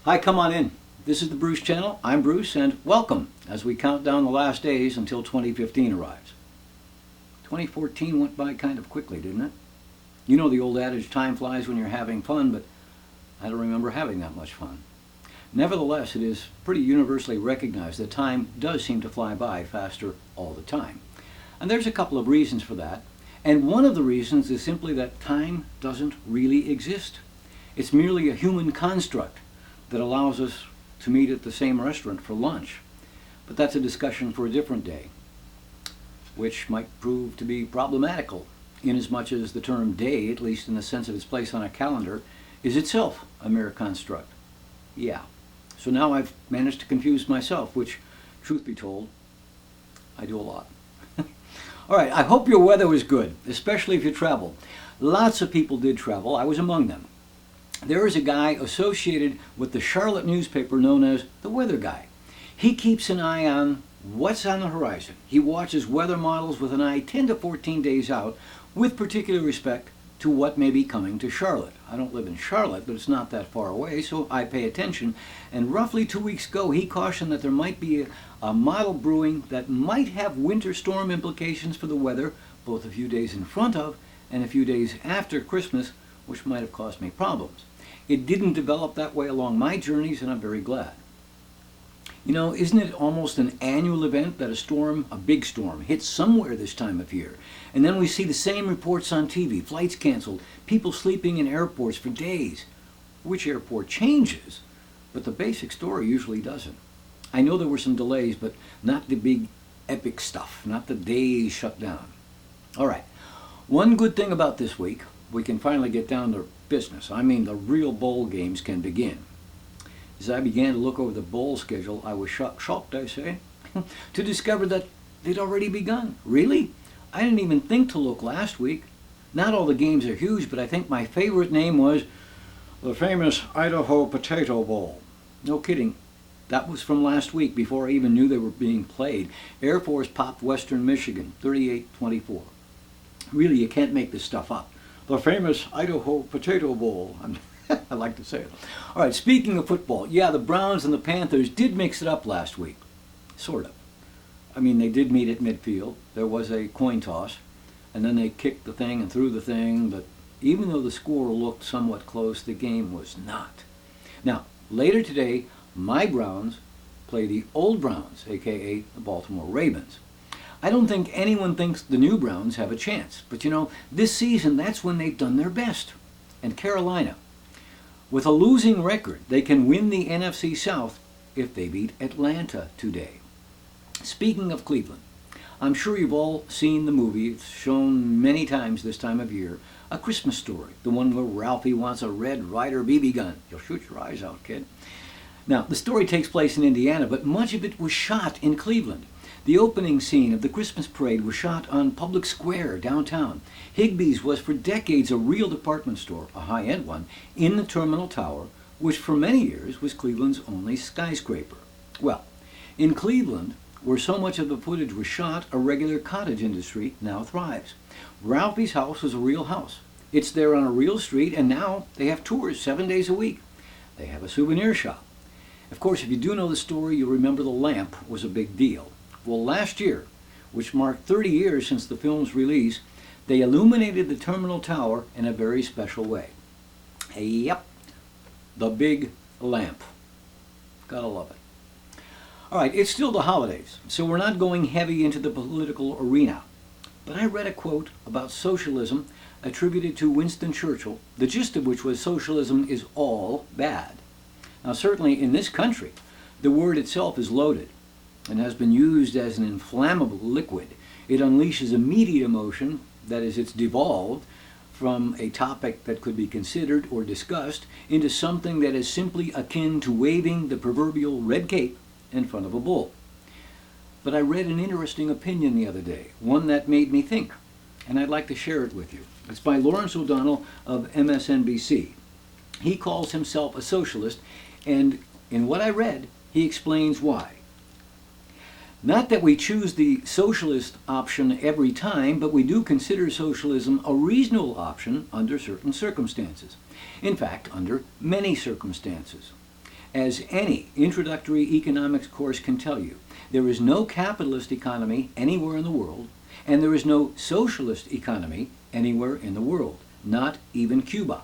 Hi, come on in. This is the Bruce Channel. I'm Bruce, and welcome as we count down the last days until 2015 arrives. 2014 went by kind of quickly, didn't it? You know the old adage, time flies when you're having fun, but I don't remember having that much fun. Nevertheless, it is pretty universally recognized that time does seem to fly by faster all the time. And there's a couple of reasons for that. And one of the reasons is simply that time doesn't really exist. It's merely a human construct that allows us to meet at the same restaurant for lunch. But that's a discussion for a different day, which might prove to be problematical, inasmuch as the term day, at least in the sense of its place on a calendar, is itself a mere construct. Yeah. So now I've managed to confuse myself, which, truth be told, I do a lot. All right, I hope your weather was good, especially if you traveled. Lots of people did travel. I was among them. There is a guy associated with the Charlotte newspaper known as the Weather Guy. He keeps an eye on what's on the horizon. He watches weather models with an eye 10 to 14 days out, with particular respect to what may be coming to Charlotte. I don't live in Charlotte, but it's not that far away, so I pay attention. And roughly 2 weeks ago, he cautioned that there might be a model brewing that might have winter storm implications for the weather, both a few days in front of and a few days after Christmas, which might have caused me problems. It didn't develop that way along my journeys, and I'm very glad. You know, isn't it almost an annual event that a storm, a big storm, hits somewhere this time of year? And then we see the same reports on TV, flights canceled, people sleeping in airports for days. Which airport changes, but the basic story usually doesn't. I know there were some delays, but not the big epic stuff, not the days shut down. All right, one good thing about this week, we can finally get down to business. I mean, the real bowl games can begin. As I began to look over the bowl schedule, I was shocked, I say, to discover that they'd already begun. Really? I didn't even think to look last week. Not all the games are huge, but I think my favorite name was the famous Idaho Potato Bowl. No kidding. That was from last week, before I even knew they were being played. Air Force popped Western Michigan, 38-24. Really, you can't make this stuff up. The famous Idaho Potato Bowl. I like to say it. All right, speaking of football, yeah, the Browns and the Panthers did mix it up last week. Sort of. I mean, they did meet at midfield. There was a coin toss, and then they kicked the thing and threw the thing, but even though the score looked somewhat close, the game was not. Now, later today, my Browns play the old Browns, aka the Baltimore Ravens. I don't think anyone thinks the new Browns have a chance, but you know, this season, that's when they've done their best. And Carolina, with a losing record, they can win the NFC South if they beat Atlanta today. Speaking of Cleveland, I'm sure you've all seen the movie. It's shown many times this time of year, A Christmas Story, the one where Ralphie wants a Red Ryder BB gun. You'll shoot your eyes out, kid. Now, the story takes place in Indiana, but much of it was shot in Cleveland. The opening scene of the Christmas parade was shot on Public Square downtown. Higbee's was for decades a real department store, a high-end one, in the Terminal Tower, which for many years was Cleveland's only skyscraper. Well, in Cleveland, where so much of the footage was shot, a regular cottage industry now thrives. Ralphie's house was a real house. It's there on a real street, and now they have tours 7 days a week. They have a souvenir shop. Of course, if you do know the story, you'll remember the lamp was a big deal. Well, last year, which marked 30 years since the film's release, they illuminated the Terminal Tower in a very special way. Yep, the big lamp. Gotta love it. All right, it's still the holidays, so we're not going heavy into the political arena. But I read a quote about socialism attributed to Winston Churchill, the gist of which was socialism is all bad. Now, certainly in this country, the word itself is loaded and has been used as an inflammable liquid. It unleashes immediate emotion, that is, it's devolved from a topic that could be considered or discussed into something that is simply akin to waving the proverbial red cape in front of a bull. But I read an interesting opinion the other day, one that made me think, and I'd like to share it with you. It's by Lawrence O'Donnell of MSNBC. He calls himself a socialist, and in what I read, he explains why. Not that we choose the socialist option every time, but we do consider socialism a reasonable option under certain circumstances. In fact, under many circumstances. As any introductory economics course can tell you, there is no capitalist economy anywhere in the world, and there is no socialist economy anywhere in the world, not even Cuba.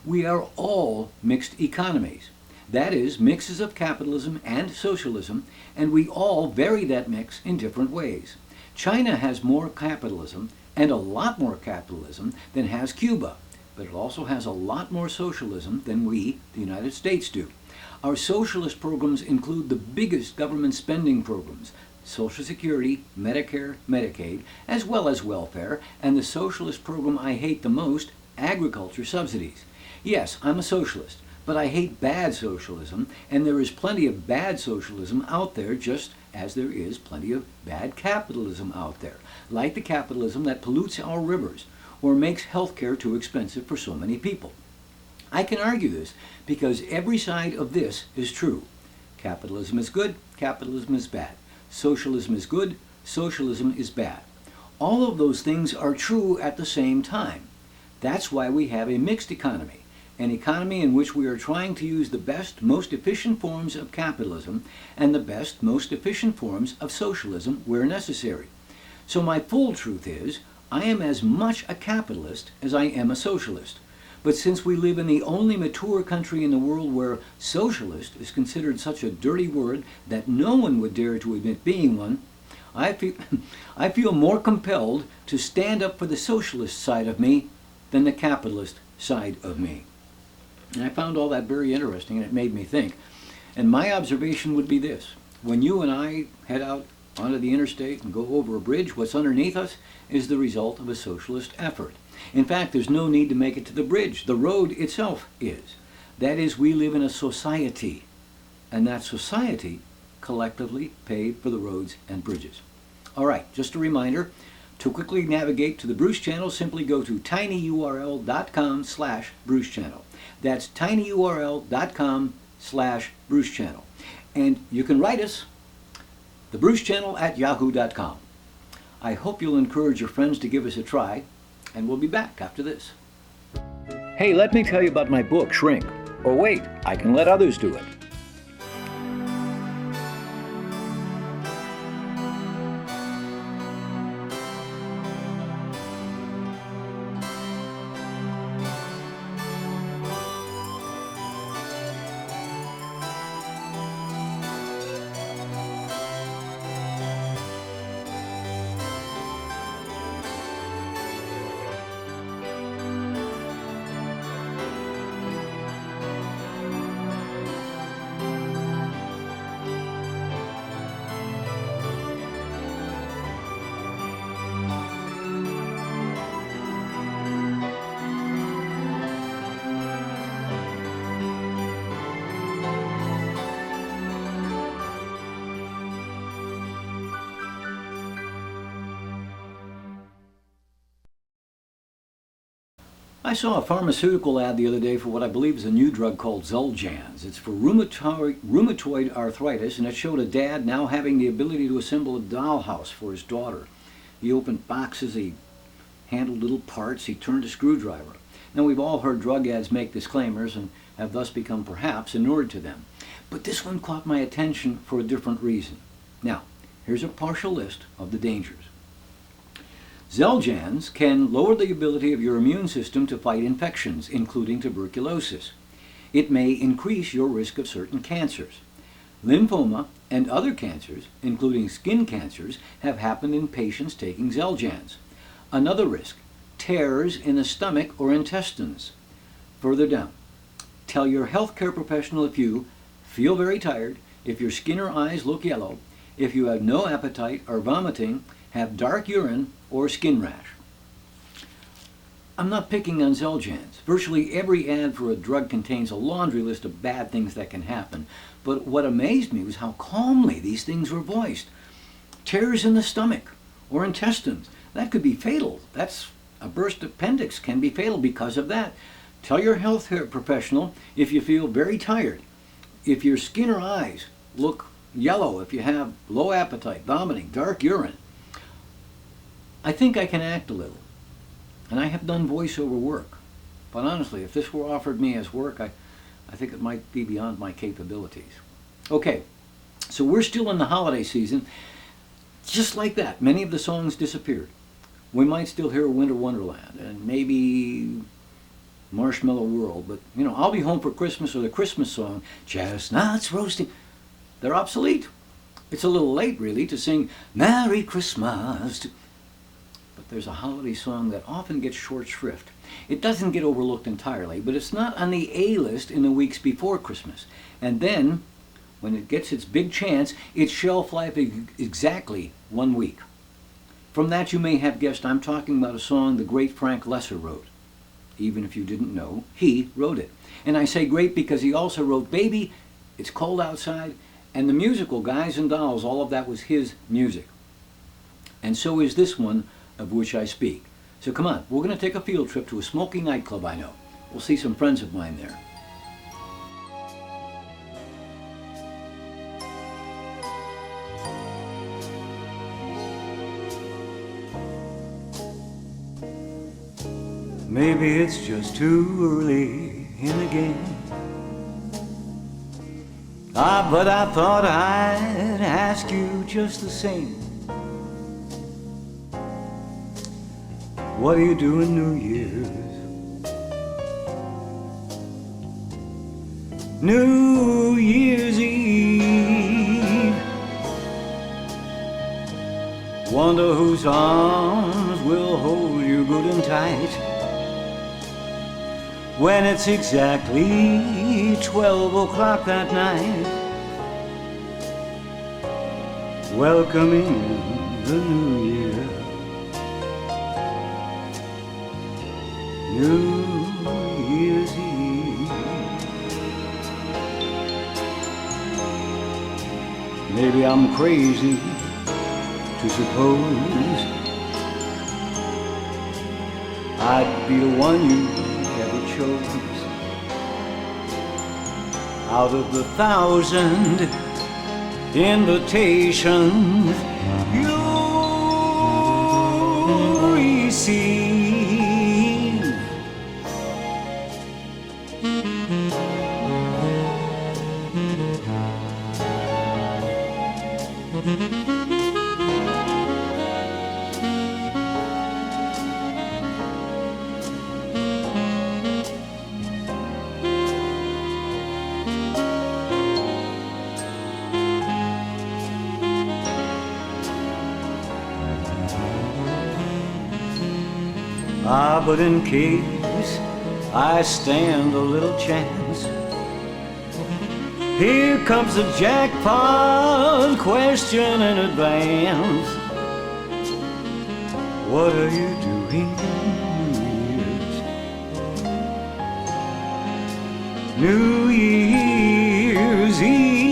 We are all mixed economies. That is, mixes of capitalism and socialism, and we all vary that mix in different ways. China has more capitalism, and a lot more capitalism, than has Cuba, but it also has a lot more socialism than we, the United States, do. Our socialist programs include the biggest government spending programs, Social Security, Medicare, Medicaid, as well as welfare, and the socialist program I hate the most, agriculture subsidies. Yes, I'm a socialist, but I hate bad socialism, and there is plenty of bad socialism out there, just as there is plenty of bad capitalism out there, like the capitalism that pollutes our rivers or makes healthcare too expensive for so many people. I can argue this because every side of this is true. Capitalism is good, capitalism is bad. Socialism is good, socialism is bad. All of those things are true at the same time. That's why we have a mixed economy, an economy in which we are trying to use the best, most efficient forms of capitalism and the best, most efficient forms of socialism where necessary. So my full truth is, I am as much a capitalist as I am a socialist. But since we live in the only mature country in the world where socialist is considered such a dirty word that no one would dare to admit being one, I feel more compelled to stand up for the socialist side of me than the capitalist side of me. And I found all that very interesting, and it made me think. And my observation would be this: when you and I head out onto the interstate and go over a bridge, what's underneath us is the result of a socialist effort. In fact, there's no need to make it to the bridge. The road itself is. That is, we live in a society, and that society collectively paid for the roads and bridges. All right, just a reminder, to quickly navigate to the Bruce Channel, simply go to tinyurl.com/Bruce Channel. That's tinyurl.com/Bruce Channel. And you can write us, thebrucechannel@yahoo.com. I hope you'll encourage your friends to give us a try, and we'll be back after this. Hey, let me tell you about my book, Shrink. Or wait, I can let others do it. I saw a pharmaceutical ad the other day for what I believe is a new drug called Xeljanz. It's for rheumatoid arthritis, and it showed a dad now having the ability to assemble a dollhouse for his daughter. He opened boxes, he handled little parts, he turned a screwdriver. Now, we've all heard drug ads make disclaimers and have thus become perhaps inured to them. But this one caught my attention for a different reason. Now, here's a partial list of the dangers. Xeljanz can lower the ability of your immune system to fight infections, including tuberculosis. It may increase your risk of certain cancers. Lymphoma and other cancers, including skin cancers, have happened in patients taking Xeljanz. Another risk, tears in the stomach or intestines. Further down, tell your healthcare professional if you feel very tired, if your skin or eyes look yellow, if you have no appetite or vomiting, have dark urine, or skin rash. I'm not picking on Xeljanz. Virtually every ad for a drug contains a laundry list of bad things that can happen. But what amazed me was how calmly these things were voiced. Tears in the stomach or intestines, that could be fatal. That's a burst appendix can be fatal because of that. Tell your health care professional if you feel very tired, if your skin or eyes look yellow, if you have low appetite, vomiting, dark urine. I think I can act a little, and I have done voiceover work. But honestly, if this were offered me as work, I think it might be beyond my capabilities. Okay, so we're still in the holiday season. Just like that, many of the songs disappeared. We might still hear Winter Wonderland and maybe Marshmallow World, but I'll Be Home for Christmas or the Christmas song, Chestnuts Roasting, they're obsolete. It's a little late, really, to sing Merry Christmas. But there's a holiday song that often gets short shrift. It doesn't get overlooked entirely, but it's not on the A-list in the weeks before Christmas. And then, when it gets its big chance, its shelf life is exactly 1 week. From that you may have guessed I'm talking about a song the great Frank Lesser wrote. Even if you didn't know, he wrote it. And I say great because he also wrote Baby, It's Cold Outside, and the musical Guys and Dolls. All of that was his music. And so is this one of which I speak. So come on, we're going to take a field trip to a smoky nightclub I know. We'll see some friends of mine there. Maybe it's just too early in the game. But I thought I'd ask you just the same. What are you doing New Year's? New Year's Eve. Wonder whose arms will hold you good and tight when it's exactly 12 o'clock that night, welcoming the new year. New Year's Eve. Maybe I'm crazy to suppose I'd be the one you chose out of the 1,000 invitations you receive. But in case I stand a little chance, here comes the jackpot question in advance. What are you doing New Year's Eve?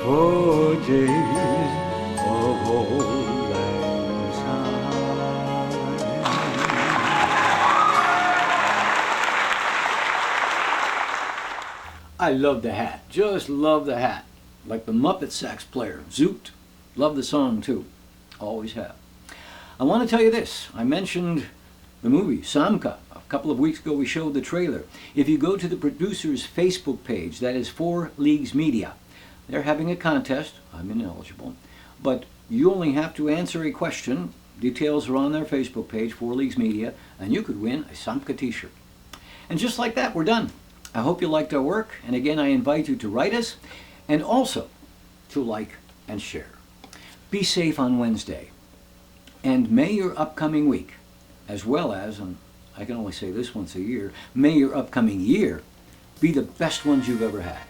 4 days I love the hat. Just love the hat. Like the Muppet sax player. Zoot. Love the song too. Always have. I want to tell you this. I mentioned the movie Samka. A couple of weeks ago we showed the trailer. If you go to the producer's Facebook page, that is 4 Leagues Media, they're having a contest. I'm ineligible. But you only have to answer a question. Details are on their Facebook page, 4 Leagues Media, and you could win a Samka t-shirt. And just like that, we're done. I hope you liked our work, and again I invite you to write us and also to like and share. Be safe on Wednesday, and may your upcoming week, as well as, and I can only say this once a year, may your upcoming year be the best ones you've ever had.